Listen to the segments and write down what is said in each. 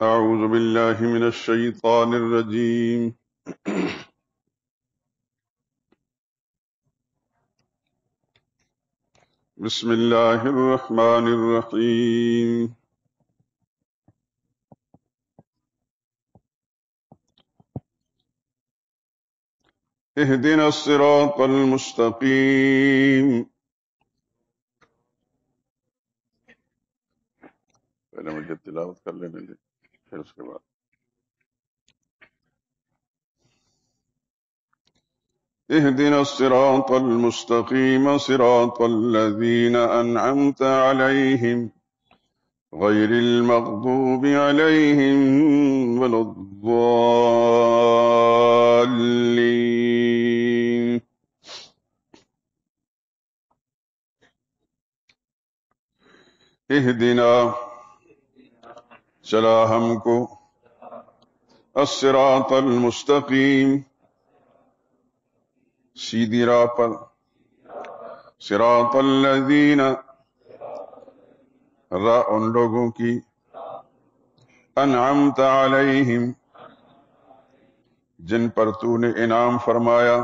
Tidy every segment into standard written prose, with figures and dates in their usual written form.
أعوذ بالله من الشيطان الرجيم. بسم الله الرحمن الرحيم. اهدنا الصراط المستقيم. پہلے مجھے تلاوت کر لینے دیں، پھر اس کے بعد اهدنا الصراط المستقيم صراط الذين أنعمت عليهم غير المغضوب عليهم ولا الضالين. اهدنا چلا ہم کو الصراط المستقیم سیدھی راہ پر، صراط الذین راہ ان لوگوں کی، انعمت علیہم جن پر تو نے انعام فرمایا،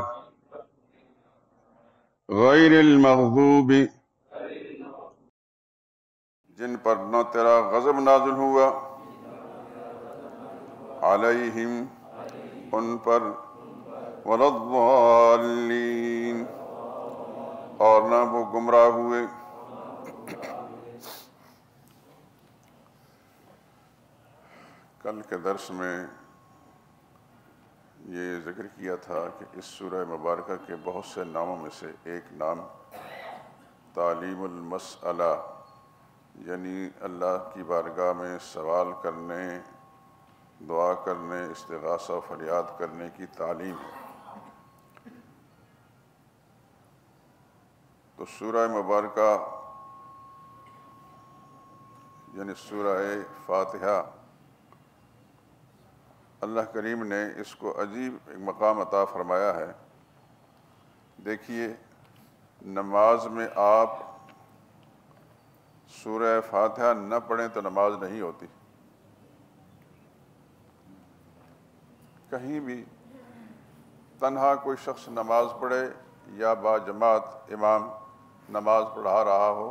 غیر المغضوب جن پر نہ تیرا غضب نازل ہوا، علیہم ان پر، ولا الضالین اور نہ وہ گمراہ ہوئے۔ کل کے درس میں یہ ذکر کیا تھا کہ اس سورہ مبارکہ کے بہت سے ناموں میں سے ایک نام تعلیم المسئلہ، یعنی اللہ کی بارگاہ میں سوال کرنے، دعا کرنے، استغاثہ و فریاد کرنے کی تعلیم ہے۔ تو سورہ مبارکہ یعنی سورہ فاتحہ، اللہ کریم نے اس کو عجیب ایک مقام عطا فرمایا ہے۔ دیکھیے، نماز میں آپ سورہ فاتحہ نہ پڑھیں تو نماز نہیں ہوتی۔ کہیں بھی تنہا کوئی شخص نماز پڑھے یا با جماعت امام نماز پڑھا رہا ہو،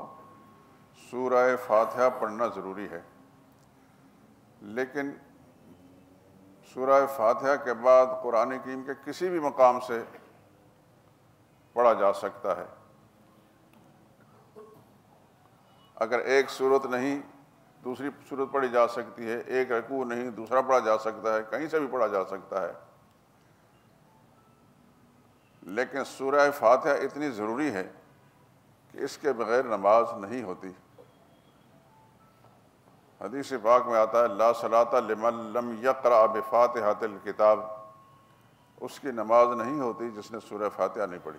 سورہ فاتحہ پڑھنا ضروری ہے۔ لیکن سورہ فاتحہ کے بعد قرآن کریم کے کسی بھی مقام سے پڑھا جا سکتا ہے۔ اگر ایک سورت نہیں دوسری سورت پڑھی جا سکتی ہے، ایک رکوع نہیں دوسرا پڑھا جا سکتا ہے، کہیں سے بھی پڑھا جا سکتا ہے۔ لیکن سورہ فاتحہ اتنی ضروری ہے کہ اس کے بغیر نماز نہیں ہوتی۔ حدیث پاک میں آتا ہے لا صلاۃ لمن لم یقرأ بفاتحۃ الکتاب، اس کی نماز نہیں ہوتی جس نے سورہ فاتحہ نہیں پڑھی۔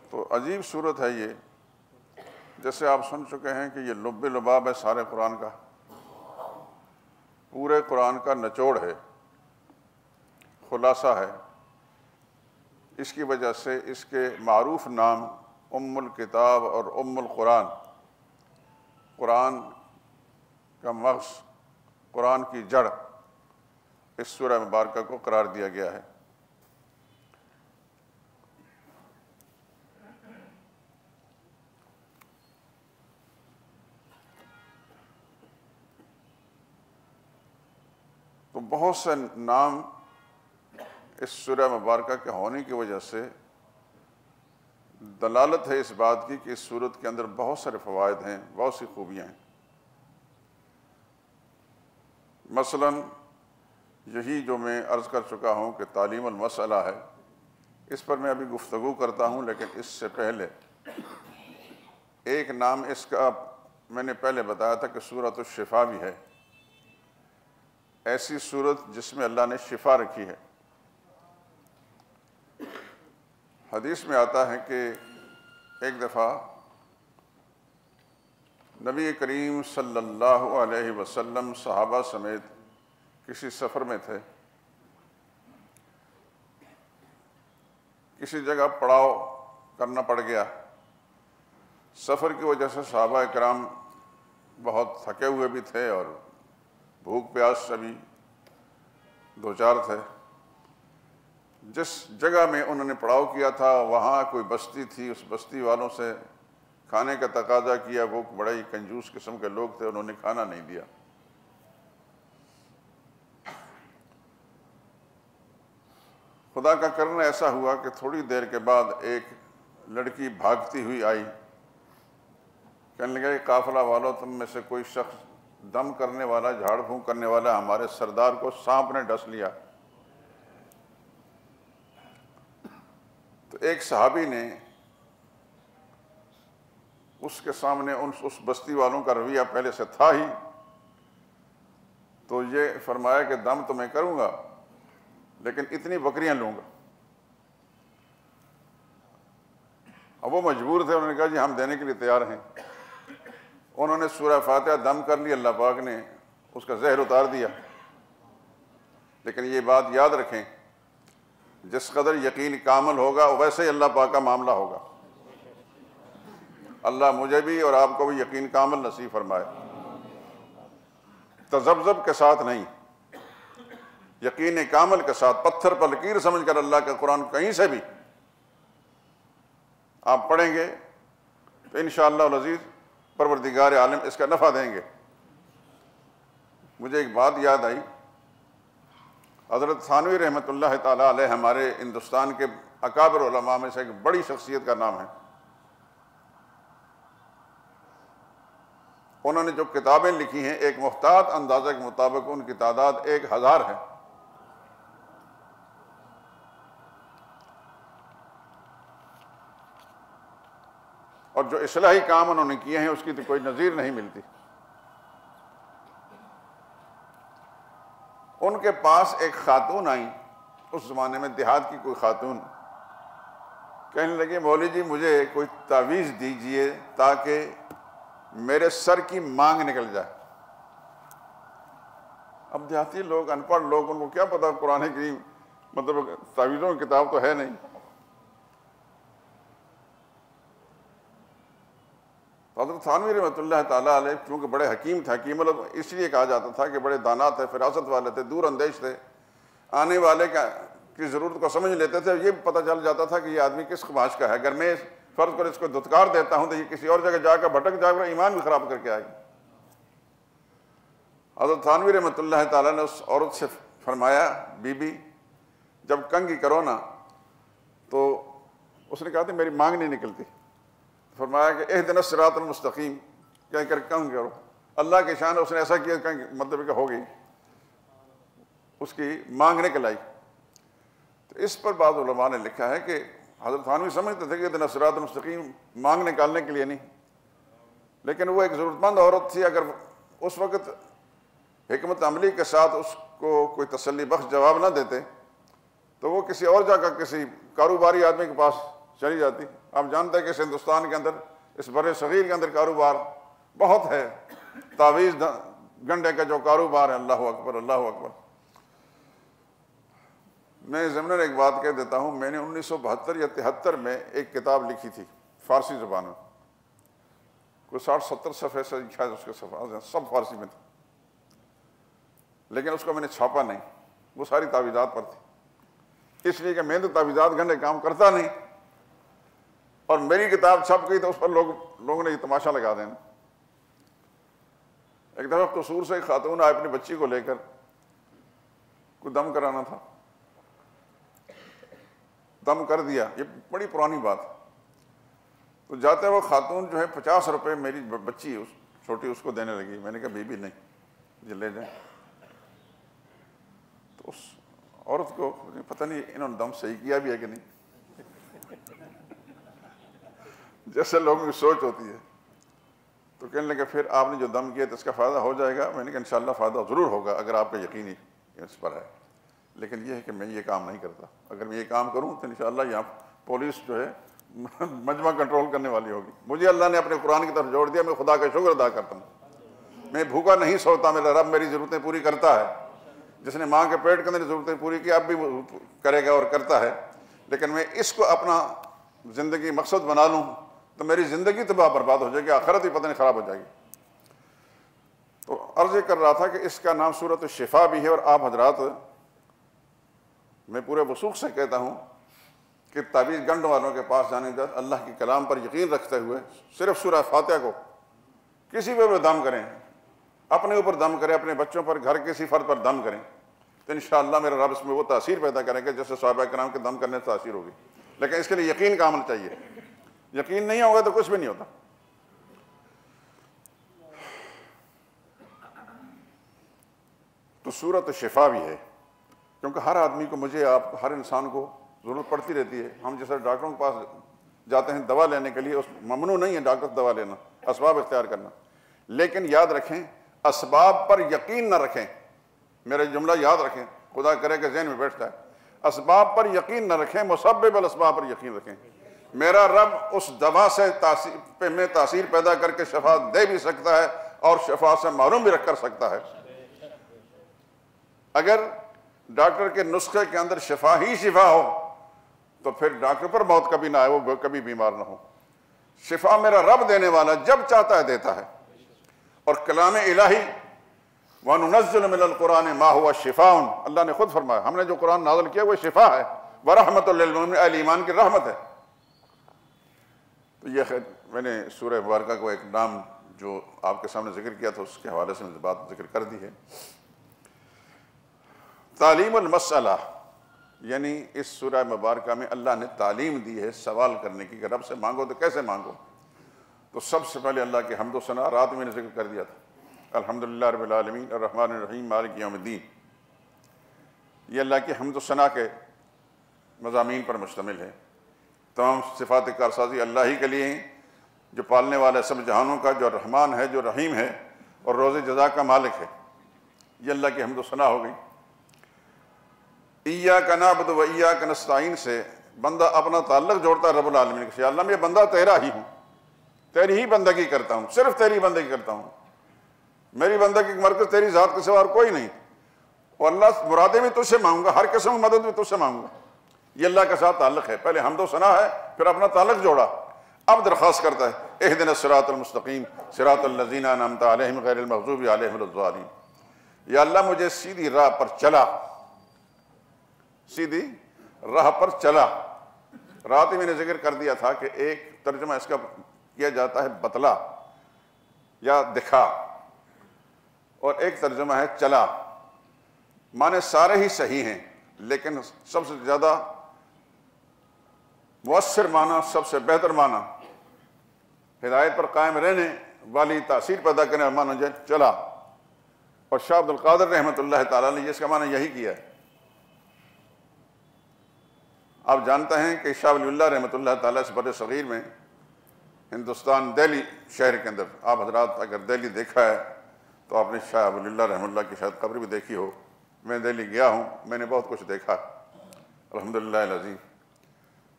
تو عجیب صورت ہے یہ، جیسے آپ سن چکے ہیں کہ یہ لب لباب ہے سارے قرآن کا، پورے قرآن کا نچوڑ ہے، خلاصہ ہے۔ اس کی وجہ سے اس کے معروف نام ام الکتاب اور ام القرآن، قرآن کا مغز، قرآن کی جڑ، اس سورہ مبارکہ کو قرار دیا گیا ہے۔ تو بہت سے نام اس سورہ مبارکہ کے ہونے کی وجہ سے دلالت ہے اس بات کی کہ اس سورت کے اندر بہت سارے فوائد ہیں، بہت سی خوبیاں ہیں۔ مثلا یہی جو میں عرض کر چکا ہوں کہ تعلیم المسئلہ ہے، اس پر میں ابھی گفتگو کرتا ہوں، لیکن اس سے پہلے ایک نام اس کا میں نے پہلے بتایا تھا کہ سورۃ الشفا بھی ہے، ایسی سورت جس میں اللہ نے شفا رکھی ہے۔ حدیث میں آتا ہے کہ ایک دفعہ نبی کریم صلی اللہ علیہ وسلم صحابہ سمیت کسی سفر میں تھے، کسی جگہ پڑاؤ کرنا پڑ گیا، سفر کی وجہ سے صحابہ کرام بہت تھکے ہوئے بھی تھے اور بھوک پیاس سے بھی دوچار تھے۔ جس جگہ میں انہوں نے پڑاؤ کیا تھا وہاں کوئی بستی تھی، اس بستی والوں سے کھانے کا تقاضا کیا، وہ بڑے ہی کنجوس قسم کے لوگ تھے، انہوں نے کھانا نہیں دیا۔ خدا کا کرنا ایسا ہوا کہ تھوڑی دیر کے بعد ایک لڑکی بھاگتی ہوئی آئی، کہنے لگا کہ قافلہ والوں تم میں سے کوئی شخص دم کرنے والا، جھاڑ پھونک کرنے والا، ہمارے سردار کو سانپ نے ڈس لیا۔ تو ایک صحابی نے اس کے سامنے اس بستی والوں کا رویہ پہلے سے تھا ہی، تو یہ فرمایا کہ دم تو میں کروں گا لیکن اتنی بکریاں لوں گا۔ اب وہ مجبور تھے، انہوں نے کہا جی ہم دینے کے لیے تیار ہیں۔ انہوں نے سورہ فاتحہ دم کر لی، اللہ پاک نے اس کا زہر اتار دیا۔ لیکن یہ بات یاد رکھیں، جس قدر یقین کامل ہوگا ویسے ہی اللہ پاک کا معاملہ ہوگا۔ اللہ مجھے بھی اور آپ کو بھی یقین کامل نصیب فرمائے، تذبذب کے ساتھ نہیں، یقین کامل کے ساتھ، پتھر پر لکیر سمجھ کر اللہ کا قرآن کہیں سے بھی آپ پڑھیں گے تو انشاءاللہ العزیز پروردگار عالم اس کا نفع دیں گے۔ مجھے ایک بات یاد آئی، حضرت تھانوی رحمۃ اللہ تعالیٰ علیہ ہمارے ہندوستان کے اکابر علماء میں سے ایک بڑی شخصیت کا نام ہے۔ انہوں نے جو کتابیں لکھی ہیں ایک محتاط اندازہ کے مطابق ان کی تعداد 1000 ہے۔ اور جو اصلاحی کام انہوں نے کیے ہیں اس کی تو کوئی نظیر نہیں ملتی۔ ان کے پاس ایک خاتون آئی، اس زمانے میں دیہات کی کوئی خاتون، کہنے لگے مولوی جی مجھے کوئی تعویذ دیجئے تاکہ میرے سر کی مانگ نکل جائے۔ اب دیہاتی لوگ، ان پڑھ لوگ، ان کو کیا پتا قرآن کریم مطلب تعویذوں کی کتاب تو ہے نہیں۔ حضرت تھانوی رحمۃ اللہ تعالیٰ علیہ چونکہ بڑے حکیم تھے، حکیم اس لیے کہا جاتا تھا کہ بڑے دانا تھے، فراست والے تھے، دور اندیش تھے، آنے والے کی ضرورت کو سمجھ لیتے تھے۔ یہ پتہ چل جاتا تھا کہ یہ آدمی کس خواہش کا ہے، اگر میں فرض کر اس کو دھتکار دیتا ہوں تو یہ کسی اور جگہ جا کر بھٹک جائے گا، ایمان بھی خراب کر کے آئے گا۔ حضرت تھانوی رحمۃ اللہ تعالیٰ نے اس عورت سے فرمایا بی بی جب کنگھی کرو نا، تو اس نے کہا تھا میری مانگ نہیں نکلتی، فرمایا کہ اہدنا الصراط المستقیم کہہ کر کنگھی کرو۔ اللہ کی شان اس نے ایسا کیا کہ مطلب کہ ہو گئی، اس کی مانگ نکل آئی۔ تو اس پر بعض علماء نے لکھا ہے کہ حضرت تھانوی سمجھتے تھے کہ اہدنا الصراط المستقیم مانگ نکالنے کے لیے نہیں، لیکن وہ ایک ضرورت مند عورت تھی، اگر اس وقت حکمت عملی کے ساتھ اس کو کوئی تسلی بخش جواب نہ دیتے تو وہ کسی اور جگہ کسی کاروباری آدمی کے پاس چلی جاتی۔ آپ جانتے ہیں کہ اس ہندوستان کے اندر، اس بر صغیر کے اندر کاروبار بہت ہے، تعویذ گنڈے کا جو کاروبار ہے، اللہ اکبر اللہ اکبر۔ میں ضمن ایک بات کہہ دیتا ہوں، میں نے 1972 یا 73 میں ایک کتاب لکھی تھی فارسی زبان میں، کوئی 60-70 صفحے سے شاید اس کے صفحات سب فارسی میں تھے، لیکن اس کو میں نے چھاپا نہیں، وہ ساری تعویذات پر تھی، اس لیے کہ میں تو تعویذات گھنٹے کام کرتا نہیں، اور میری کتاب چھپ گئی تو اس پر لوگوں نے یہ تماشا لگا دینا۔ ایک دفعہ قصور سے ایک خاتون آئی اپنی بچی کو لے کر، کوئی دم کرانا تھا، دم کر دیا، یہ بڑی پرانی بات۔ تو جاتے وہ خاتون جو ہے 50 روپے میری بچی چھوٹی اس کو دینے لگی۔ میں نے کہا بی بی نہیں، یہ لے جائیں۔ تو اس عورت کو پتہ نہیں انہوں نے دم صحیح کیا بھی ہے کہ نہیں، جیسے لوگوں کی سوچ ہوتی ہے۔ تو کہنے لگے پھر آپ نے جو دم کیا تو اس کا فائدہ ہو جائے گا؟ میں نے کہا انشاءاللہ فائدہ ضرور ہوگا اگر آپ کا یقین اس پر ہے، لیکن یہ ہے کہ میں یہ کام نہیں کرتا، اگر میں یہ کام کروں تو انشاءاللہ یہاں پولیس جو ہے مجمع کنٹرول کرنے والی ہوگی۔ مجھے اللہ نے اپنے قرآن کی طرف جوڑ دیا، میں خدا کا شکر ادا کرتا ہوں، میں بھوکا نہیں سوتا، میرا رب میری ضرورتیں پوری کرتا ہے، جس نے ماں کے پیٹ کے اندر ضرورتیں پوری کی اب بھی کرے گا اور کرتا ہے، لیکن میں اس کو اپنا زندگی مقصد بنا لوں تو میری زندگی تباہ برباد ہو جائے گی، آخرت ہی پتہ نہیں خراب ہو جائے گی۔ تو عرض یہ کر رہا تھا کہ اس کا نام سورۃ الشفا بھی ہے، اور آپ حضرات، میں پورے وثوق سے کہتا ہوں کہ تعویذ گنڈ والوں کے پاس جانے کے بعد اللہ کے کلام پر یقین رکھتے ہوئے صرف سورہ فاتحہ کو کسی پہ بھی دم کریں، اپنے اوپر دم کریں، اپنے بچوں پر، گھر کسی فرد پر دم کریں، تو انشاءاللہ میرا رب اس میں وہ تاثیر پیدا کرے گا جیسے صحابہ کرام کے دم کرنے سے تاثیر ہوگی۔ لیکن اس کے لیے یقین کا عمل چاہیے، یقین نہیں ہوگا تو کچھ بھی نہیں ہوتا۔ تو سورۃ الشفا بھی ہے، کیونکہ ہر آدمی کو، مجھے، آپ، ہر انسان کو ضرورت پڑتی رہتی ہے۔ ہم جیسے ڈاکٹروں کے پاس جاتے ہیں دوا لینے کے لیے، اس ممنوع نہیں ہے ڈاکٹر سے دوا لینا، اسباب اختیار کرنا، لیکن یاد رکھیں اسباب پر یقین نہ رکھیں۔ میرا جملہ یاد رکھیں، خدا کرے کہ ذہن میں بیٹھتا ہے، اسباب پر یقین نہ رکھیں، مسبب الاسباب پر یقین رکھیں۔ میرا رب اس دوا سے میں تاثیر پیدا کر کے شفا دے بھی سکتا ہے اور شفا سے محروم بھی رکھ کر سکتا ہے۔ اگر ڈاکٹر کے نسخے کے اندر شفا ہی شفا ہو تو پھر ڈاکٹر پر موت کبھی نہ آئے، وہ کبھی بیمار نہ ہو۔ شفا میرا رب دینے والا جب چاہتا ہے دیتا ہے، اور کلام الہی وَنُنَزِّلُ مِنَ الْقُرْآنِ مَا هُوَ شِفَاءٌ، اللہ نے خود فرمایا ہم نے جو قرآن نازل کیا وہ شفا ہے، وَرَحْمَةٌ لِّلْمُؤْمِنِينَ، اہل ایمان کی رحمت ہے۔ تو یہ خیر میں نے سورہ مبارکہ کو ایک نام جو آپ کے سامنے ذکر کیا تھا اس کے حوالے سے بات ذکر کر دی ہے۔ تعلیم المسئلہ، یعنی اس سورہ مبارکہ میں اللہ نے تعلیم دی ہے سوال کرنے کی، کہ رب سے مانگو تو کیسے مانگو۔ تو سب سے پہلے اللہ کے حمد و ثنا رات میں نے ذکر کر دیا تھا، الحمدللہ رب العالمین الرحمن الرحیم مالک یوم الدین۔ یہ اللہ کی حمد و ثنا کے مضامین پر مشتمل ہے۔ تمام صفات کارسازی اللہ ہی کے لیے ہیں، جو پالنے والا ہے سب جہانوں کا، جو رحمان ہے، جو رحیم ہے، اور روز جزا کا مالک ہے۔ یہ اللہ کی حمد و ثنا ہو گئی۔ ایاک نعبد و ایاک نستعین سے بندہ اپنا تعلق جوڑتا ہے رب العالمین کے، یا اللہ میں بندہ تیرا ہی ہوں، تیری ہی بندگی کرتا ہوں، صرف تیری بندگی کرتا ہوں، میری بندگی کی مرکز تیری ذات کے سوا اور کوئی نہیں، اور اللہ مرادیں بھی تجھ سے مانگوں گا، ہر قسم کی مدد بھی تجھ سے مانگوں گا۔ یہ اللہ کے ساتھ تعلق ہے، پہلے حمد و ثنا ہے، پھر اپنا تعلق جوڑا، اب درخواست کرتا ہے اہدنا الصراط المستقیم صراط الذین انعمت علیہم غیر المغضوب علیہم ولا الضالین۔ یا اللہ مجھے سیدھی راہ پر چلا، سیدھی راہ پر چلا۔ رات ہی میں نے ذکر کر دیا تھا کہ ایک ترجمہ اس کا کیا جاتا ہے بتلا یا دکھا، اور ایک ترجمہ ہے چلا۔ معنی سارے ہی صحیح ہیں، لیکن سب سے زیادہ مؤثر معنی، سب سے بہتر معنی، ہدایت پر قائم رہنے والی، تاثیر پیدا کرنے والا معنی جو چلا۔ اور شاہ عبد القادر رحمۃ اللہ تعالیٰ نے اس کا معنی یہی کیا ہے۔ آپ جانتے ہیں کہ شاہ ولی اللہ رحمۃ اللہ تعالیٰ اس بر صغیر میں، ہندوستان دہلی شہر کے اندر، آپ حضرات اگر دہلی دیکھا ہے تو آپ نے شاہ ولی اللہ رحمۃ اللہ کی شاید قبر بھی دیکھی ہو۔ میں دہلی گیا ہوں، میں نے بہت کچھ دیکھا الحمدللہ العظیم۔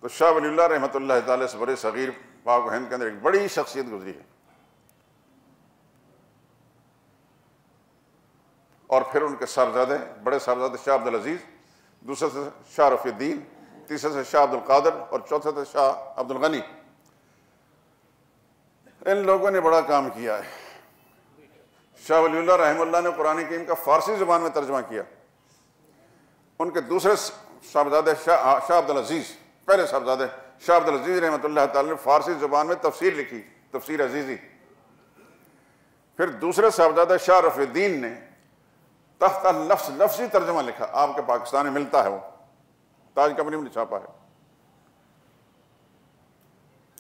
تو شاہ ولی اللہ رحمۃ اللہ تعالیٰ اس بر صغیر پاک و ہند کے اندر ایک بڑی شخصیت گزری ہے، اور پھر ان کے صاحبزادے، بڑے صاحبزادے شاہ عبدالعزیز، دوسرے سے شاہ رفیع الدین، تیسرے سے شاہ عبد القادر، اور چوتھے سے شاہ عبد الغنی۔ ان لوگوں نے بڑا کام کیا ہے۔ شاہ ولی اللہ رحمہ اللہ نے قرآن کریم کا فارسی زبان میں ترجمہ کیا۔ ان کے دوسرے صاحبزادے شاہ عبدالعزیز، پہلے صاحبزادے شاہ عبدالعزیز رحمۃ اللہ تعالی نے فارسی زبان میں تفسیر لکھی، تفسیر عزیزی۔ پھر دوسرے صاحبزادہ شاہ رفیع الدین نے تحت لفظ لفظی ترجمہ لکھا، آپ کے پاکستان میں ملتا ہے، وہ تاج کمپنی میں چھاپا ہے۔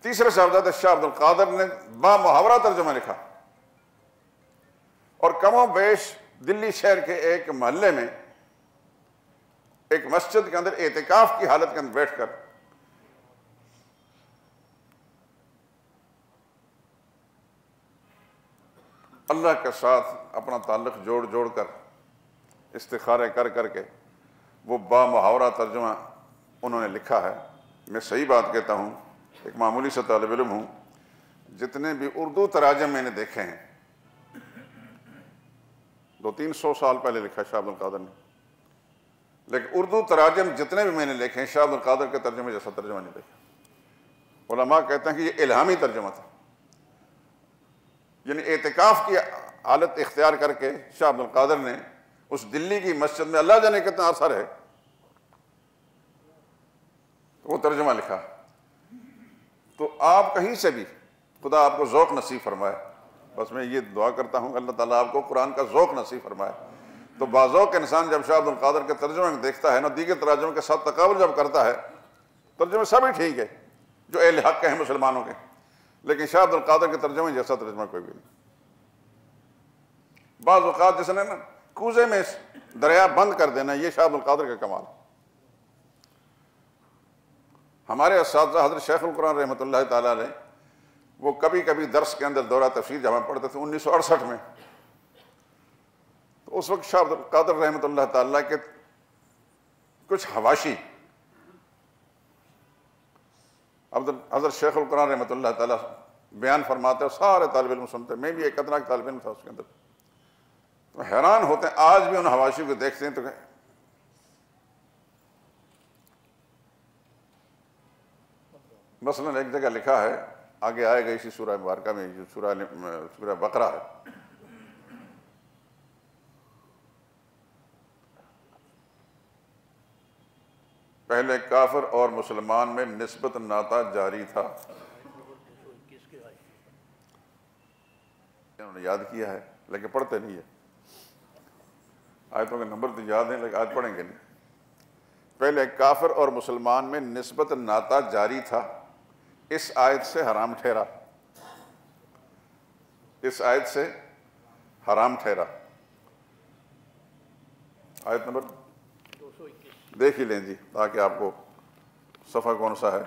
تیسرے صاحبزادہ شاہ عبد القادر نے با محاورہ ترجمہ لکھا، اور کم و بیش دلی شہر کے ایک محلے میں ایک مسجد کے اندر اعتکاف کی حالت کے اندر بیٹھ کر اللہ کے ساتھ اپنا تعلق جوڑ کر، استخارے کر کے وہ با محاورہ ترجمہ انہوں نے لکھا ہے۔ میں صحیح بات کہتا ہوں، ایک معمولی سے طالب علم ہوں، جتنے بھی اردو تراجم میں نے دیکھے ہیں، 200-300 سال پہلے لکھا شاہ عبد القادر نے، لیکن اردو تراجم جتنے بھی میں نے لکھے ہیں، شاہ عبد القادر کے ترجمے جیسا ترجمہ نہیں دیکھا۔ علماء کہتے ہیں کہ یہ الہامی ترجمہ تھا، یعنی اعتکاف کی حالت اختیار کر کے شاہ عبد القادر نے اس دلی کی مسجد میں اللہ جانے کتنا عرصہ رہے، وہ ترجمہ لکھا۔ تو آپ کہیں سے بھی خدا آپ کو ذوق نصیب فرمائے، بس میں یہ دعا کرتا ہوں اللہ تعالیٰ آپ کو قرآن کا ذوق نصیب فرمائے۔ تو باذوق انسان جب شاہ عبد القادر کے ترجمے میں دیکھتا ہے نا، دیگر تراجموں کے ساتھ تقابل جب کرتا ہے، ترجمے سبھی ٹھیک ہے جو اہل حق کے ہیں مسلمانوں کے، لیکن شاہ عبد القادر کے ترجمے جیسا ترجمہ کوئی بھی نہیں۔ بعض اوقات جس نے نا کوزے میں دریا بند کر دینا، یہ شاہ عبد القادر کا کمال۔ ہمارے اساتذہ حضرت شیخ القرآن رحمۃ اللہ تعالیٰ علیہ، وہ کبھی کبھی درس کے اندر دورہ تفسیر جب ہم پڑھتے تھے 1968 میں، تو اس وقت شاہ عبد القادر رحمۃ اللہ تعالیٰ کے کچھ حواشی حضرت شیخ القرآن رحمۃ اللہ تعالیٰ بیان فرماتے اور سارے طالب علم سنتے، میں بھی ایک ادنا طالب علم تھا اس کے اندر، تو حیران ہوتے ہیں آج بھی ان حواشی کو دیکھتے ہیں تو مثلاً ایک جگہ لکھا ہے، آگے آئے گا اسی سورہ مبارکہ میں جو سورہ بقرہ ہے، پہلے کافر اور مسلمان میں نسبت ناطہ جاری تھا۔ انہوں نے یاد کیا ہے لیکن پڑھتے نہیں ہے، آیتوں کے نمبر تو یاد ہیں لیکن آج پڑھیں گے نہیں۔ پہلے کافر اور مسلمان میں نسبت ناطہ جاری تھا، اس آیت سے حرام ٹھہرا، اس آیت سے حرام ٹھہرا۔ آیت نمبر دیکھ ہی لیں جی تاکہ آپ کو صفحہ کون سا ہے۔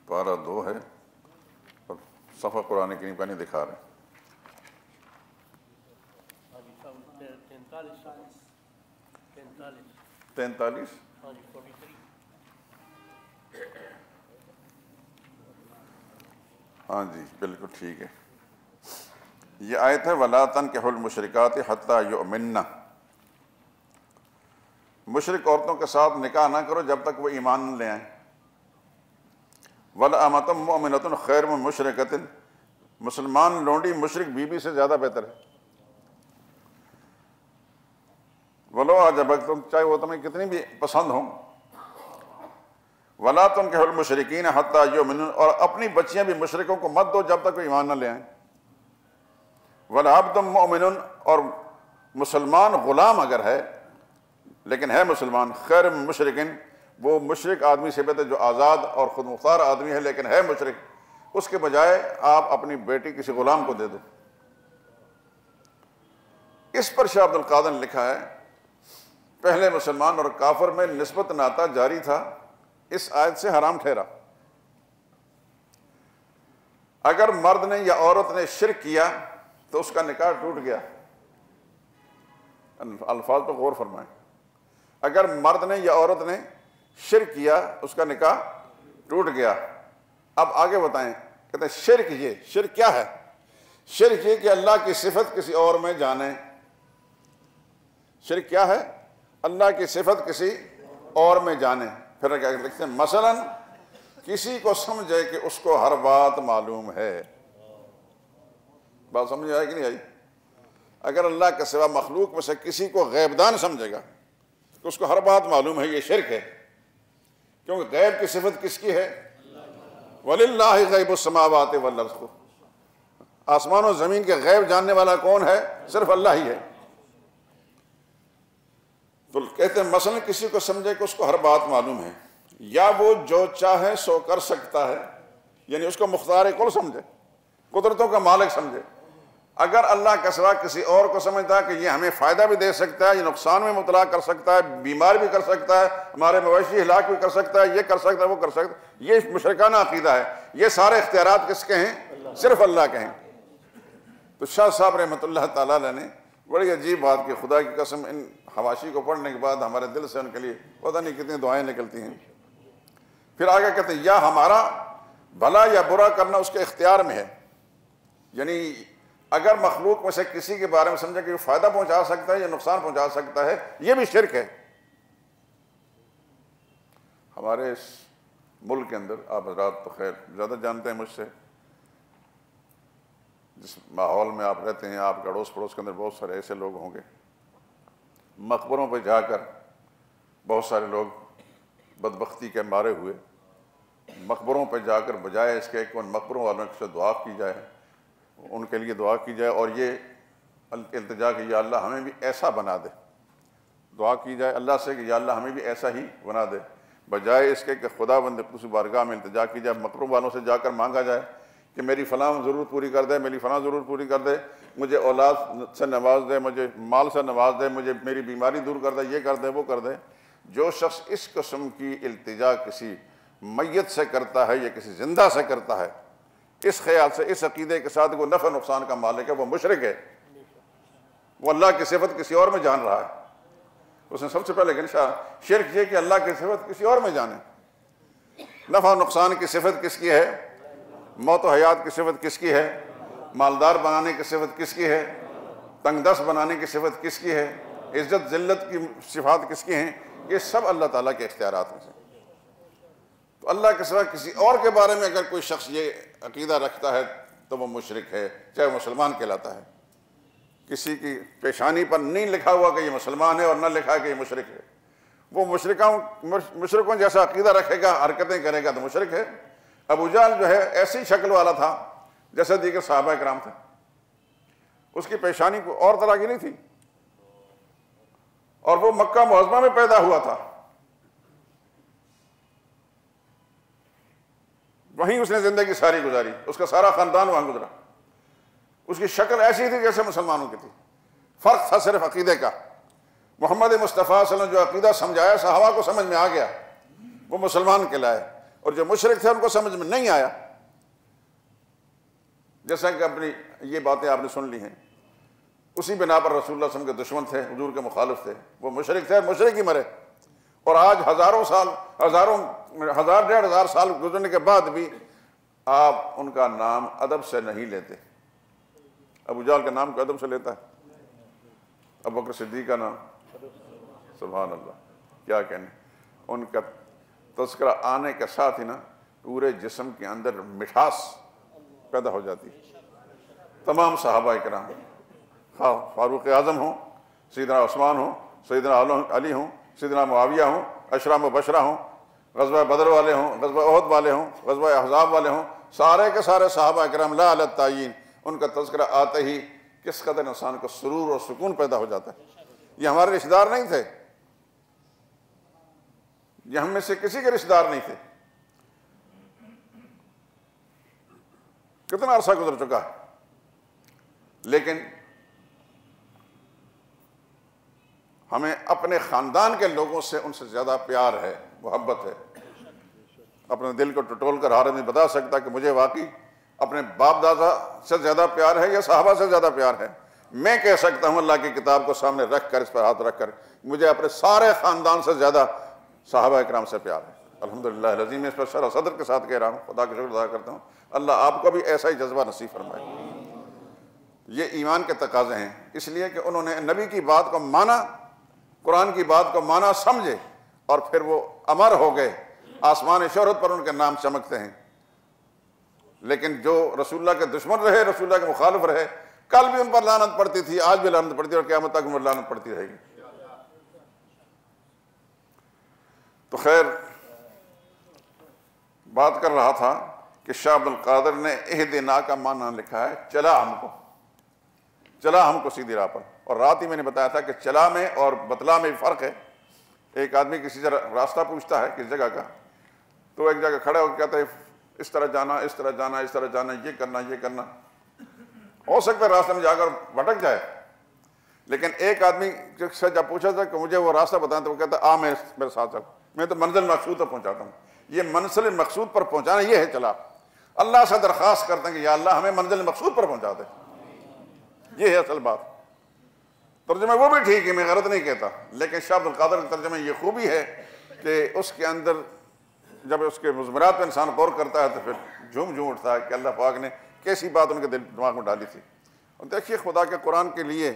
پارہ 2 ہے اور صفحہ قرآن کریم کا نہیں دکھا رہے۔ 43 ہاں جی بالکل ٹھیک ہے۔ یہ آیت ہے وَلَا تَنْكِحُوا الْمُشْرِكَاتِ حَتَّى يُؤْمِنَّ، مشرک عورتوں کے ساتھ نکاح نہ کرو جب تک وہ ایمان نہ لے آئیں۔ وَلَأَمَةٌ مُؤْمِنَةٌ خَيْرٌ مِّن مُشْرِكَةٍ، مسلمان لونڈی مشرک بیوی سے زیادہ بہتر ہے۔ وَلَوْ أَعْجَبَكْ، چاہے وہ تمہیں کتنی بھی پسند ہوں۔ وَلَا تُنْكِحُوا الْمُشْرِكِينَ حَتَّى يُؤْمِنُوا، اور اپنی بچیاں بھی مشرکوں کو مت دو جب تک وہ ایمان نہ لے آئیں۔ وَلَعَبْدٌ مُؤْمِنٌ، اور مسلمان غلام اگر ہے لیکن ہے مسلمان، خیر من مشرکن، وہ مشرک آدمی سے بہتر جو آزاد اور خود مختار آدمی ہے لیکن ہے مشرک، اس کے بجائے آپ اپنی بیٹی کسی غلام کو دے دو۔ اس پر شاہ عبد القادر نے لکھا ہے پہلے مسلمان اور کافر میں نسبت ناطہ جاری تھا، اس آیت سے حرام ٹھہرا۔ اگر مرد نے یا عورت نے شرک کیا تو اس کا نکاح ٹوٹ گیا۔ الفاظ پر غور فرمائیں، اگر مرد نے یا عورت نے شرک کیا اس کا نکاح ٹوٹ گیا۔ اب آگے بتائیں، کہتے ہیں شرک، یہ شرک کیا ہے؟ شرک یہ کہ اللہ کی صفت کسی اور میں جانے۔ شرک کیا ہے؟ اللہ کی صفت کسی اور میں جانے۔ پھر کیا لکھتے ہیں مثلا کسی کو سمجھے کہ اس کو ہر بات معلوم ہے۔ بات سمجھ آئی کہ نہیں آئی؟ اگر اللہ کے سوا مخلوق میں سے کسی کو غیب دان سمجھے گا کہ اس کو ہر بات معلوم ہے، یہ شرک ہے، کیونکہ غیب کی صفت کس کی ہے؟ وَلِلَّهِ غَيْبُ السَّمَاوَاتِ وَالْأَرْضِ، آسمان و زمین کے غیب جاننے والا کون ہے؟ صرف اللہ ہی ہے۔ تو کہتے ہیں مثلا کسی کو سمجھے کہ اس کو ہر بات معلوم ہے، یا وہ جو چاہے سو کر سکتا ہے، یعنی اس کو مختار کل سمجھے، قدرتوں کا مالک سمجھے۔ اگر اللہ کے سوا کسی اور کو سمجھتا ہے کہ یہ ہمیں فائدہ بھی دے سکتا ہے، یہ نقصان میں مبتلا کر سکتا ہے، بیمار بھی کر سکتا ہے، ہمارے مویشی ہلاک بھی کر سکتا ہے، یہ کر سکتا ہے، وہ کر سکتا ہے، یہ مشرکانہ عقیدہ ہے۔ یہ سارے اختیارات کس کے ہیں؟ صرف اللہ کے ہیں۔ تو شاہ صاحب رحمۃ اللہ تعالیٰ علیہ نے بڑی عجیب بات کی، خدا کی قسم ان حواشی کو پڑھنے کے بعد ہمارے دل سے ان کے لیے پتہ نہیں کتنی دعائیں نکلتی ہیں۔ پھر آگے کہتے ہیں یا ہمارا بھلا یا برا کرنا اس کے اختیار میں ہے، یعنی اگر مخلوق میں سے کسی کے بارے میں سمجھے کہ یہ فائدہ پہنچا سکتا ہے یا نقصان پہنچا سکتا ہے، یہ بھی شرک ہے۔ ہمارے اس ملک کے اندر، آپ حضرات تو خیر زیادہ جانتے ہیں مجھ سے، جس ماحول میں آپ رہتے ہیں، آپ کے اڑوس پڑوس کے اندر بہت سارے ایسے لوگ ہوں گے، مقبروں پہ جا کر بہت سارے لوگ بدبختی کے مارے ہوئے مقبروں پہ جا کر بجائے اس کے کہ ان مقبروں والوں سے دعا کی جائے، ان کے لیے دعا کی جائے اور یہ التجا کہ یا اللہ ہمیں بھی ایسا بنا دے، دعا کی جائے اللہ سے کہ یا اللہ ہمیں بھی ایسا ہی بنا دے، بجائے اس کے کہ خدا بند قدس بارگاہ میں التجا کی جائے، مقبروں والوں سے جا کر مانگا جائے کہ میری فلاں ضرورت پوری کر دے، میری فلاں ضرورت پوری کر دے، مجھے اولاد سے نواز دے، مجھے مال سے نواز دے، مجھے میری بیماری دور کر دے، یہ کر دے وہ کر دے۔ جو شخص اس قسم کی التجا کسی میت سے کرتا ہے یا کسی زندہ سے کرتا ہے، اس خیال سے، اس عقیدے کے ساتھ وہ نفع نقصان کا مالک ہے، وہ مشرک ہے، وہ اللہ کی صفت کسی اور میں جان رہا ہے۔ اس نے سب سے پہلے شرک یہ کہ اللہ کی صفت کسی اور میں جانے۔ نفع نقصان کی صفت کس کی ہے؟ موت و حیات کی صفت کس کی ہے؟ مالدار بنانے کی صفت کس کی ہے؟ تنگ دست بنانے کی صفت کس کی ہے؟ عزت ذلت کی صفات کس کی ہیں؟ یہ سب اللہ تعالیٰ کے اختیارات میں سے۔ تو اللہ کے سوا کسی اور کے بارے میں اگر کوئی شخص یہ عقیدہ رکھتا ہے تو وہ مشرک ہے، چاہے مسلمان کہلاتا ہے۔ کسی کی پیشانی پر نہیں لکھا ہوا کہ یہ مسلمان ہے اور نہ لکھا ہے کہ یہ مشرک ہے، وہ مشرکوں جیسا عقیدہ رکھے گا، حرکتیں کرے گا تو مشرک ہے۔ ابو جہل جو ہے ایسی شکل والا تھا جیسے دیگر صحابہ کرام تھے، اس کی پیشانی کو اور طرح کی نہیں تھی، اور وہ مکہ معظمہ میں پیدا ہوا تھا، وہیں اس نے زندگی ساری گزاری، اس کا سارا خاندان وہاں گزرا۔ اس کی شکل ایسی تھی جیسے مسلمانوں کی تھی، فرق تھا صرف عقیدے کا۔ محمد مصطفیٰ صلی اللہ علیہ وسلم جو عقیدہ سمجھایا صحابہ کو سمجھ میں آ گیا، وہ مسلمان کہلائے، اور جو مشرک تھے ان کو سمجھ میں نہیں آیا۔ جیسا کہ اپنی یہ باتیں آپ نے سن لی ہیں، اسی بنا پر رسول اللہ صلی اللہ علیہ وسلم کے دشمن تھے، حضور کے مخالف تھے، وہ مشرک تھے، مشرک ہی مرے۔ اور آج ہزاروں سال، ہزار ڈیڑھ ہزار سال گزرنے کے بعد بھی آپ ان کا نام ادب سے نہیں لیتے۔ ابو جہل کا نام کو ادب سے لیتا ہے، ابو بکر صدیق کا نام، سبحان اللہ، کیا کہنے، ان کا تذکرہ آنے کے ساتھ ہی نا پورے جسم کے اندر مٹھاس پیدا ہو جاتی۔ تمام صحابہ کرام، فاروق اعظم ہوں، سیدنا عثمان ہوں، سیدنا علی ہوں، سیدنا معاویہ ہوں، عشرہ مبشرہ ہوں، غزوہ بدر والے ہوں، غزوہ احد والے ہوں، غزوہ احزاب والے ہوں، سارے کے سارے صحابہ کرام لا علی التعیین، ان کا تذکرہ آتے ہی کس قدر انسان کو سرور اور سکون پیدا ہو جاتا ہے۔ یہ ہمارے رشتہ دار نہیں تھے، یہ ہم میں سے کسی کے رشتہ دار نہیں تھے۔ کتنا عرصہ گزر چکا ہے، لیکن ہمیں اپنے خاندان کے لوگوں سے ان سے زیادہ پیار ہے، محبت ہے۔ اپنے دل کو ٹٹول کر ہر آدمی بتا سکتا کہ مجھے واقعی اپنے باپ دادا سے زیادہ پیار ہے یا صحابہ سے زیادہ پیار ہے۔ میں کہہ سکتا ہوں اللہ کی کتاب کو سامنے رکھ کر، اس پر ہاتھ رکھ کر، مجھے اپنے سارے خاندان سے زیادہ صحابہ اکرام سے پیار ہے۔ الحمدللہ العظیم، میں اس پر شرح صدر کے ساتھ کہہ رہا ہوں، خدا کا شکر ادا کرتا ہوں، اللہ آپ کو بھی ایسا ہی جذبہ نصیب فرمائے۔ یہ ایمان کے تقاضے ہیں، اس لیے کہ انہوں نے نبی کی بات کو مانا، قرآن کی بات کو مانا، سمجھے، اور پھر وہ امر ہو گئے، آسمان شہرت پر ان کے نام چمکتے ہیں۔ لیکن جو رسول اللہ کے دشمن رہے، رسول اللہ کے مخالف رہے، کل بھی ان پر لعنت پڑتی تھی، آج بھی لعنت پڑتی ہے، اور قیامت تک ان پر لعنت پڑتی رہے گی۔ تو خیر، بات کر رہا تھا کہ شاہ عبد القادر نے اہدنا کا معنی لکھا ہے چلا ہم کو سیدھی راہ پر، اور رات ہی میں نے بتایا تھا کہ چلا میں اور بتلا میں بھی فرق ہے۔ ایک آدمی کسی سے راستہ پوچھتا ہے کس جگہ کا، تو ایک جگہ کھڑا ہو کے کہتا ہے اس طرح جانا، اس طرح جانا، اس طرح جانا، یہ کرنا، یہ کرنا۔ ہو سکتا ہے راستے میں جا کر بھٹک جائے، لیکن ایک آدمی سے جب پوچھا تھا کہ مجھے وہ راستہ بتائیں، تو وہ کہتا ہے میرے ساتھ چل، میں تو منزل مقصود تک پہنچاتا ہوں۔ یہ منزل مقصود پر پہنچانا یہ ہے چلا۔ اللہ سے درخواست کرتے ہیں کہ یا اللہ ہمیں منزل مقصود پر پہنچا دے، یہ ہے اصل بات۔ ترجمہ وہ بھی ٹھیک ہے، میں غلط نہیں کہتا، لیکن شاہ عبد القادر کا ترجمہ یہ خوبی ہے کہ اس کے اندر جب اس کے مضمرات پہ انسان غور کرتا ہے تو پھر جھوم اٹھتا ہے کہ اللہ پاک نے کیسی بات ان کے دماغ میں ڈالی تھی۔ اور دیکھیے خدا کے قرآن کے لیے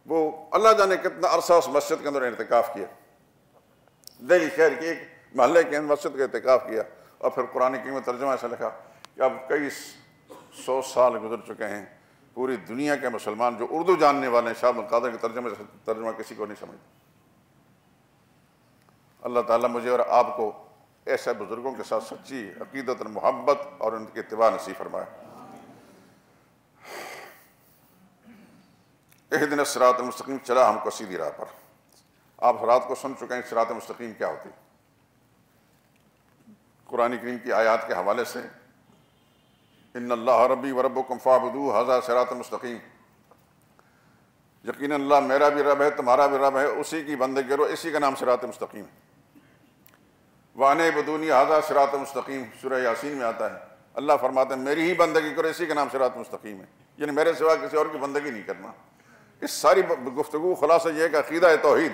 وہ اللہ جانے کتنا عرصہ اس مسجد کے اندر اعتکاف کیا، دہلی شہر کے ایک محلے کے اندر مسجد کا اعتکاف کیا، اور پھر قرآن کریم میں ترجمہ ایسا لکھا کہ اب کئی 100 سال گزر چکے ہیں، پوری دنیا کے مسلمان جو اردو جاننے والے ہیں شاہ عبد القادر کے ترجمہ کسی کو نہیں سمجھتے۔ اللہ تعالیٰ مجھے اور آپ کو ایسے بزرگوں کے ساتھ سچی عقیدت اور محبت اور ان کی اتباع نصیب فرمائے۔ اہدنا الصراط المستقیم، چلا ہم کو سیدھی راہ پر۔ آپ رات کو سن چکے ہیں صراط مستقیم کیا ہوتی، قرآن کریم کی آیات کے حوالے سے ان اللہ ربی و ربکم فاعبدوہ ھذا صراط مستقیم، یقیناً اللہ میرا بھی رب ہے تمہارا بھی رب ہے، اسی کی بندگی کرو، اسی کا نام صراط مستقیم ہے۔ وَأَنِ اعْبُدُونِی ھذا صراط مستقیم، سورہ یاسین میں آتا ہے، اللہ فرماتے ہیں میری ہی بندگی کرو، اسی کا نام صراط مستقیم ہے، یعنی میرے سوا کسی اور کی بندگی نہیں کرنا۔ اس ساری گفتگو خلاصہ یہ ہے کہ عقیدہ توحید،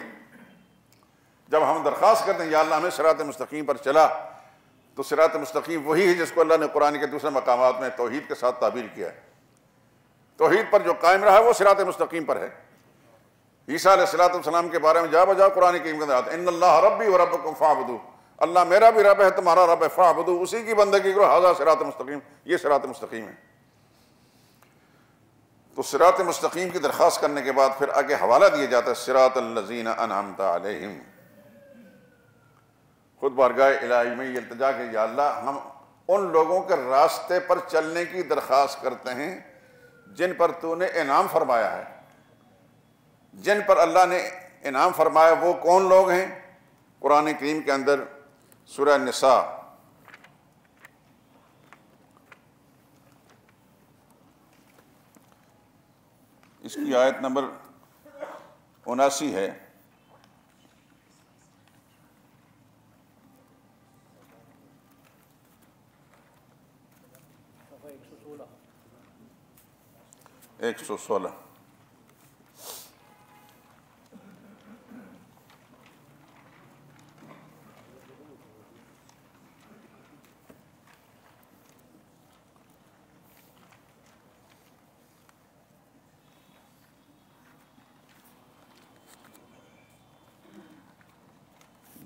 جب ہم درخواست کرتے ہیں یا اللہ ہمیں صراط مستقیم پر چلا، تو صراط مستقیم وہی ہے جس کو اللہ نے قرآن کے دوسرے مقامات میں توحید کے ساتھ تعبیر کیا ہے۔ توحید پر جو قائم رہا ہے وہ صراط مستقیم پر ہے۔ عیسیٰ علیہ السلام کے بارے میں جا بجا قرآن کریم کے اندر آتا ہے ان اللہ ربی و ربکم فاعبدوہ، اللہ میرا بھی رب ہے تمہارا رب ہے، فاعبدوہ، اسی کی بندگی کرو، ھذا صراط مستقیم، یہ صراط مستقیم ہے۔ تو صراط مستقیم کی درخواست کرنے کے بعد پھر آگے حوالہ دیا جاتا ہے صراط الذین انعمت علیہم۔ خود بارگاہ الہی میں یہ التجا کہ یا اللہ ہم ان لوگوں کے راستے پر چلنے کی درخواست کرتے ہیں جن پر تو نے انعام فرمایا ہے۔ جن پر اللہ نے انعام فرمایا وہ کون لوگ ہیں؟ قرآن کریم کے اندر سورہ نساء اس کی آیت نمبر 79 ہے۔ ایک سو 16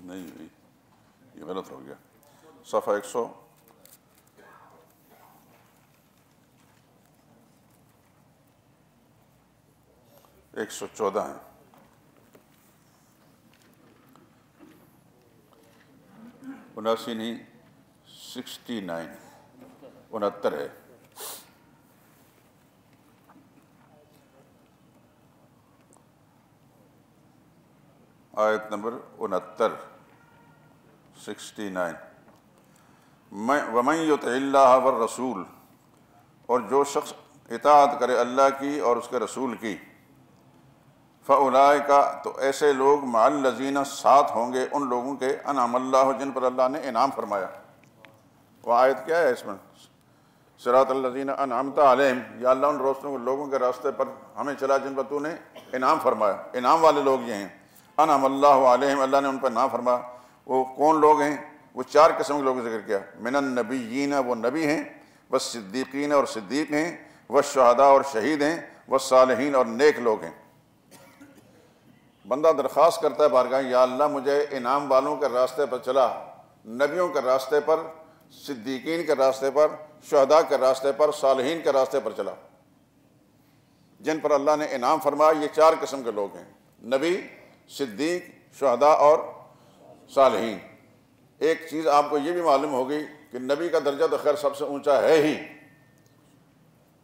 نہیں یہ غلط ہو گیا، صفحہ 114 ہے۔ اناسی نہیں 69 69 ہے۔ آیت نمبر 69 69 وَمَن يُطِعِ اللَّهَ وَالرَّسُولَ، اور جو شخص اطاعت کرے اللہ کی اور اس کے رسول کی، فَأُولَٰئِکَ، تو ایسے لوگ مع الذین، ساتھ ہوں گے ان لوگوں کے انعم اللہ، جن پر اللہ نے انعام فرمایا۔ وہ آیت کیا ہے اس میں؟ صراط الذین انعمت علیہم، یا اللہ ان لوگوں کے راستے پر ہمیں چلا جن پر تو نے انعام فرمایا۔ انعام والے لوگ یہ ہیں، انعم اللہ علیہم، اللہ نے ان پر انعام فرمایا۔ وہ کون لوگ ہیں؟ وہ 4 قسم کے لوگوں کا ذکر کیا، من النبیین، وہ نبی ہیں، والصدیقین، اور صدیق ہیں، والشہداء، اور شہید ہیں، والصالحین، اور نیک لوگ ہیں۔ بندہ درخواست کرتا ہے بارگاہ یا اللہ مجھے انعام والوں کے راستے پر چلا، نبیوں کے راستے پر، صدیقین کے راستے پر، شہداء کے راستے پر، صالحین کے راستے پر چلا، جن پر اللہ نے انعام فرمایا۔ یہ 4 قسم کے لوگ ہیں، نبی، صدیق، شہداء اور صالحین۔ ایک چیز آپ کو یہ بھی معلوم ہوگی کہ نبی کا درجہ تو خیر سب سے اونچا ہے ہی،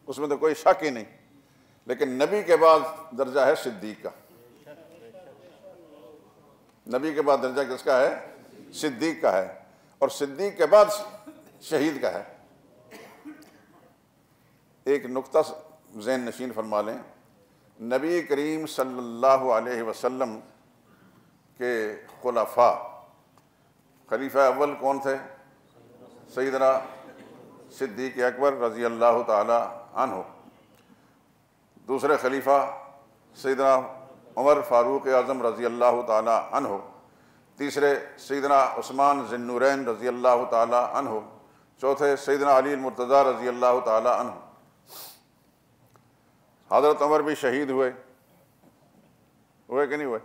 اس میں تو کوئی شک ہی نہیں، لیکن نبی کے بعد درجہ ہے صدیق کا۔ نبی کے بعد درجہ کس کا ہے؟ صدیق کا ہے، اور صدیق کے بعد شہید کا ہے۔ ایک نقطہ ذہن نشین فرما لیں، نبی کریم صلی اللہ علیہ وسلم کے خلفاء، خلیفہ اول کون تھے؟ سیدنا صدیق اکبر رضی اللہ تعالی عنہ۔ دوسرے خلیفہ سیدنا عمر فاروق اعظم رضی اللہ تعالی عنہ۔ تیسرے سیدنا عثمان ذی النورین رضی اللہ تعالی عنہ۔ چوتھے سیدنا علی المرتضیٰ رضی اللہ تعالی عنہ۔ حضرت عمر بھی شہید ہوئے کہ نہیں ہوئے؟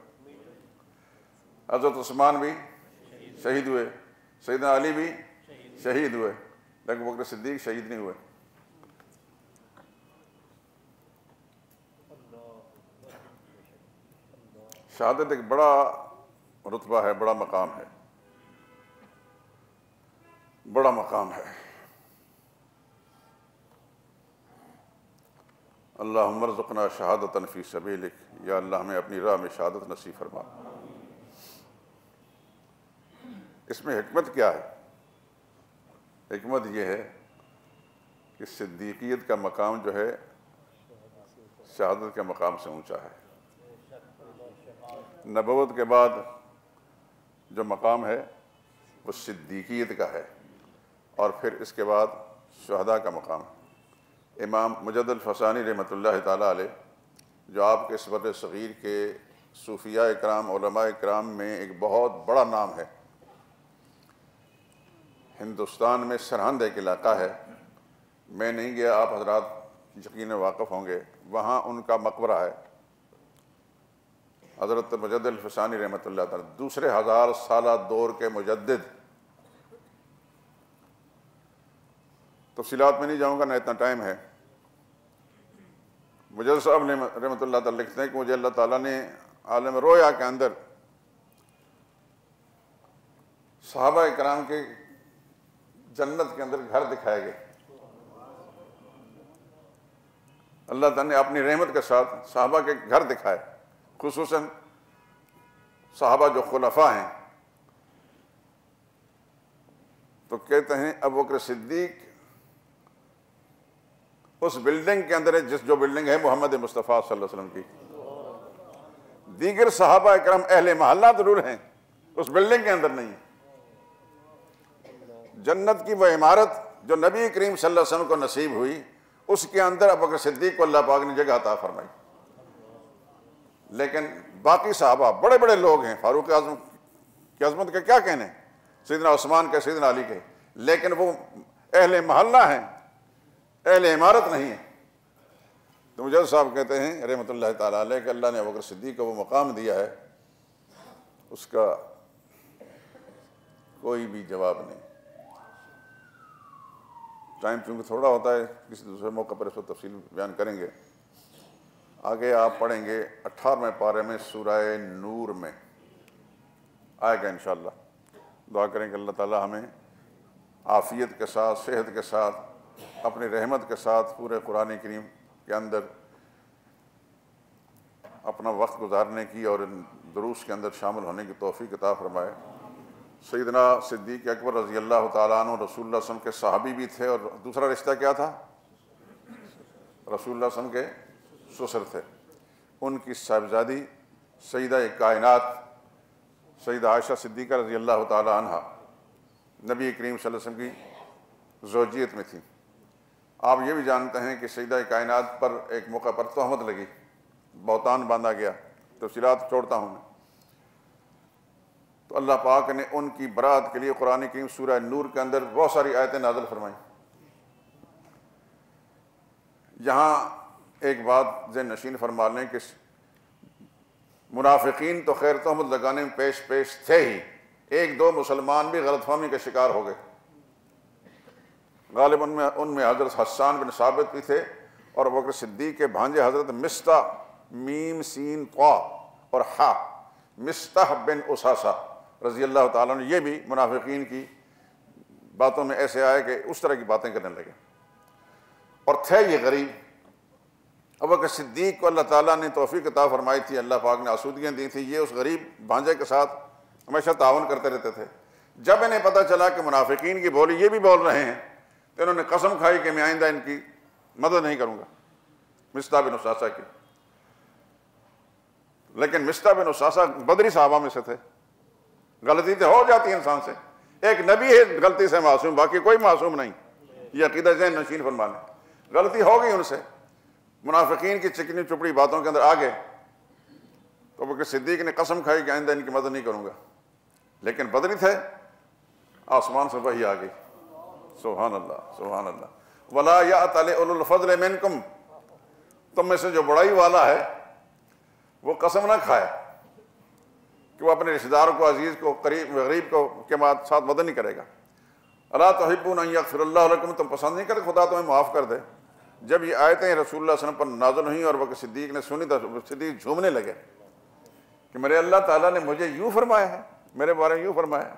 حضرت عثمان بھی شہید ہوئے، سیدنا علی بھی شہید ہوئے، لیکن ابوبکر صدیق شہید نہیں ہوئے۔ شہادت ایک بڑا رتبہ ہے، بڑا مقام ہے، بڑا مقام ہے۔ اللہم ارزقنا شہادتا فی سبیلک، یا اللہ ہمیں اپنی راہ میں شہادت نصیب فرما۔ اس میں حکمت کیا ہے؟ حکمت یہ ہے کہ صدیقیت کا مقام جو ہے شہادت کے مقام سے اونچا ہے۔ نبوت کے بعد جو مقام ہے وہ صدیقیت کا ہے، اور پھر اس کے بعد شہداء کا مقام ہے۔ امام مجد الفسانی رحمۃ اللہ تعالیٰ علیہ، جو آپ کے صبر صغیر کے صوفیاء اکرام، علماء اکرام میں ایک بہت بڑا نام ہے، ہندوستان میں سرہند ایک علاقہ ہے، میں نہیں گیا، آپ حضرات یقیناً واقف ہوں گے، وہاں ان کا مقبرہ ہے۔ حضرت مجد الفسانی رحمۃ اللہ تعالیٰ، دوسرے 1000 سالہ دور کے مجدد۔ تفصیلات میں نہیں جاؤں گا، نہ اتنا ٹائم ہے۔ مجد صاحب نے رحمۃ اللہ تعالیٰ لکھتے ہیں کہ مجھے اللہ تعالیٰ نے عالم رویا کے اندر صحابہ اکرام کے جنت کے اندر گھر دکھائے گئے۔ اللہ تعالیٰ نے اپنی رحمت کے ساتھ صحابہ کے گھر دکھائے، خصوصاً صحابہ جو خلفاء ہیں۔ تو کہتے ہیں ابوبکر صدیق اس بلڈنگ کے اندر ہے جو بلڈنگ ہے محمد مصطفیٰ صلی اللہ علیہ وسلم کی۔ دیگر صحابہ اکرام اہل محلہ ضرور ہیں، اس بلڈنگ کے اندر نہیں۔ جنت کی وہ عمارت جو نبی کریم صلی اللہ علیہ وسلم کو نصیب ہوئی، اس کے اندر ابوبکر صدیق کو اللہ پاک نے جگہ عطا فرمائی۔ لیکن باقی صحابہ بڑے بڑے لوگ ہیں، فاروق اعظم کی عظمت کے کیا کہنے، سیدنا عثمان کے، سیدنا علی کے، لیکن وہ اہل محلہ ہیں، اہل عمارت نہیں ہے۔ تو مجد صاحب کہتے ہیں رحمۃ اللہ تعالیٰ علیہ کہ اللہ نے ابوبکر صدیق کو وہ مقام دیا ہے، اس کا کوئی بھی جواب نہیں۔ ٹائم چونکہ تھوڑا ہوتا ہے، کسی دوسرے موقع پر اس کو تفصیل بیان کریں گے۔ آگے آپ پڑھیں گے 18ویں پارے میں سورہ نور میں آئے گا انشاءاللہ۔ دعا کریں کہ اللہ تعالیٰ ہمیں عافیت کے ساتھ، صحت کے ساتھ، اپنی رحمت کے ساتھ پورے قرآن کریم کے اندر اپنا وقت گزارنے کی اور ان دروس کے اندر شامل ہونے کی توفیق عطا فرمائے۔ سیدنا صدیق اکبر رضی اللہ تعالیٰ عنہ رسول اللہ صلی اللہ علیہ وسلم کے صحابی بھی تھے، اور دوسرا رشتہ کیا تھا؟ رسول اللہ صلی اللہ علیہ وسلم کے سسر تھے۔ ان کی صاحبزادی سیدہ کائنات سیدہ عائشہ صدیقہ رضی اللہ تعالیٰ عنہ نبی کریم صلی اللہ علیہ وسلم کی زوجیت میں تھی۔ آپ یہ بھی جانتے ہیں کہ سیدہ کائنات پر ایک موقع پر تہمت لگی، بہتان باندھا گیا، تفصیلات چھوڑتا ہوں میں۔ تو اللہ پاک نے ان کی برات کے لیے قرآن کریم سورہ نور کے اندر بہت ساری آیتیں نازل فرمائیں۔ یہاں ایک بات ذہن نشین فرما لیں کہ منافقین تو خیر تہمت لگانے میں پیش تھے ہی، ایک دو مسلمان بھی غلط فہمی کا شکار ہو گئے۔ غالباً ان میں حضرت حسان بن ثابت بھی تھے، اور ابوبکر صدیق کے بھانجے حضرت مستح، میم سین طا اور حا، مستح بن اساسہ رضی اللہ تعالیٰ عنہ، یہ بھی منافقین کی باتوں میں ایسے آئے کہ اس طرح کی باتیں کرنے لگے، اور تھے یہ غریب۔ ابوبکر صدیق کو اللہ تعالیٰ نے توفیق عطا فرمائی تھی، اللہ پاک نے آسودگیاں دی تھی، یہ اس غریب بھانجے کے ساتھ ہمیشہ تعاون کرتے رہتے تھے۔ جب انہیں پتہ چلا کہ منافقین کی بولی یہ بھی بول رہے ہیں، تو انہوں نے قسم کھائی کہ میں آئندہ ان کی مدد نہیں کروں گا، مستح بن اساسہ کی۔ لیکن مستح بن اساسہ بدری صحابہ میں سے تھے، غلطی تو ہو جاتی ہے انسان سے، ایک نبی ہے غلطی سے معصوم، باقی کوئی معصوم نہیں، یہ عقیدہ ذہن نشین فرما لیں۔ غلطی ہو گئی ان سے، منافقین کی چکنی چپڑی باتوں کے اندر آ گئے، تو ابوبکر صدیق نے قسم کھائی کہ آئندہ ان کی مدد نہیں کروں گا۔ لیکن بدری تھے، آسمان سے وحی آ گئی، سبحان اللہ سبحان اللہ۔ وَلَا يَأْتَلِ أُولُو الْفَضْلِ مِنْكُمْ تم میں سے جو بڑائی والا ہے وہ قسم نہ کھائے کہ وہ اپنے رشتہ داروں کو، عزیز کو، قریب غریب کو کے ساتھ مدد نہیں کرے گا۔ الا تحبون ان یغفر اللہ لکم، تم پسند نہیں کرتے خدا تمہیں معاف کر دے؟ جب یہ آیتیں رسول اللہ صلی اللہ علیہ وسلم پر نازل ہوئیں اور وقت صدیق نے سنی تو صدیق جھومنے لگے کہ میرے اللہ تعالیٰ نے مجھے یوں فرمایا ہے، میرے بارے میں یوں فرمایا ہے۔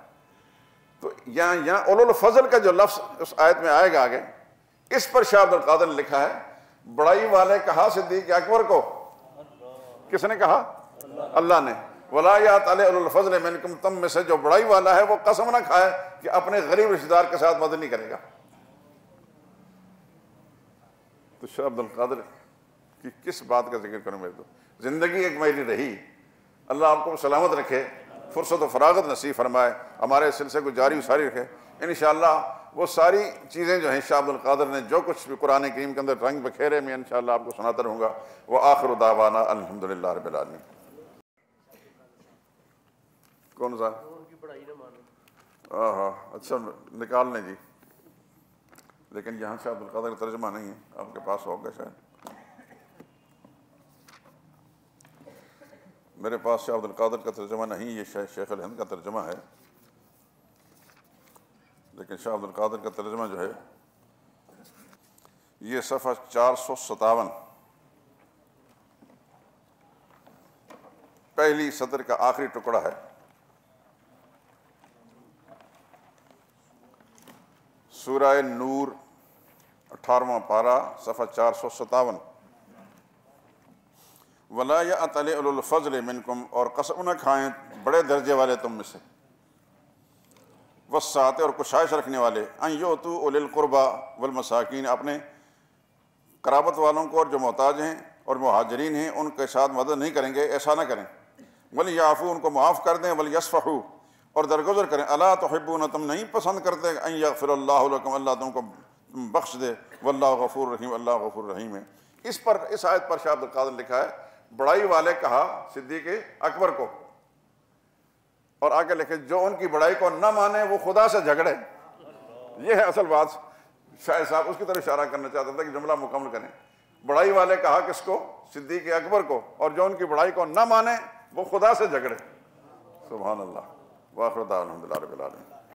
تو یہاں اولو الفضل کا جو لفظ اس آیت میں آئے گا آگے، اس پر شاہ عبد القادر نے لکھا ہے بڑائی والے کہا صدیق اکبر کو، کس نے کہا؟ اللہ نے۔ وَلَا يَأْتَلِ أُولُو الْفَضْلِ مِنْكُمْ، تم میں سے جو بڑائی والا ہے وہ قسم نہ کھائے کہ اپنے غریب رشتہ دار کے ساتھ مدد نہیں کرے گا۔ تو شاہ عبد القادر کی کس بات کا ذکر کروں میں؟ تو زندگی ایک میری رہی، اللہ آپ کو سلامت رکھے، فرصت و فراغت نصیب فرمائے، ہمارے سلسلے کو جاری و ساری رکھے۔ انشاءاللہ وہ ساری چیزیں جو ہیں شاہ عبد القادر نے جو کچھ بھی قرآن کریم کے اندر رنگ بکھیرے، میں انشاءاللہ آپ کو سناتا رہوں گا۔ وآخر دعوانا الحمدللہ رب العالمین۔ کون سا؟ ہاں اچھا نکال لیں جی، لیکن یہاں سے عبد القادر کا ترجمہ نہیں ہے، آپ کے پاس ہوگا شاید۔ میرے پاس شاہ عبد القادر کا ترجمہ نہیں، یہ شیخ الہند کا ترجمہ ہے، لیکن شاہ عبد القادر کا ترجمہ جو ہے یہ صفحہ 457 پہلی سطر کا آخری ٹکڑا ہے۔ سورہ نور 18واں پارہ صفحہ 457۔ وَلَا يَأْتَلِ أُولُو الْفَضْلِ مِنْكُمْ، اور قسم نہ کھائیں بڑے درجے والے تم میں سے، وسعت، اور کشائش رکھنے والے، ان یؤتوا اولي القربى والمساکین، اپنے قرابت والوں کو اور جو محتاج ہیں اور مہاجرین ہیں ان کے ساتھ مدد نہیں کریں گے، ایسا نہ کریں۔ وَلْيَعْفُوا، ان کو معاف کر دیں، وَلْيَصْفَحُوا، اور درگزر کریں۔ الا تحبون، تم نہیں پسند کرتے ان یغفر اللہ لکم، اللہ تم کو بخش دے، واللہ غفور رحیم، اللہ غفور رحیم ہے۔ اس آیت پر شاہ عبد القادر نے لکھا ہے بڑائی والے کہا صدیق اکبر کو، اور آگے لکھے جو ان کی بڑائی کو نہ مانے وہ خدا سے جھگڑے۔ یہ ہے اصل بات، شاہ صاحب اس کی طرف اشارہ کرنا چاہتا تھا کہ جملہ مکمل کریں۔ بڑائی والے کہا کس کو؟ صدیق اکبر کو، اور جو ان کی بڑائی کو نہ مانے وہ خدا سے جھگڑے۔ سبحان اللہ۔ وآخر دعوانا الحمدللہ رب العالمین۔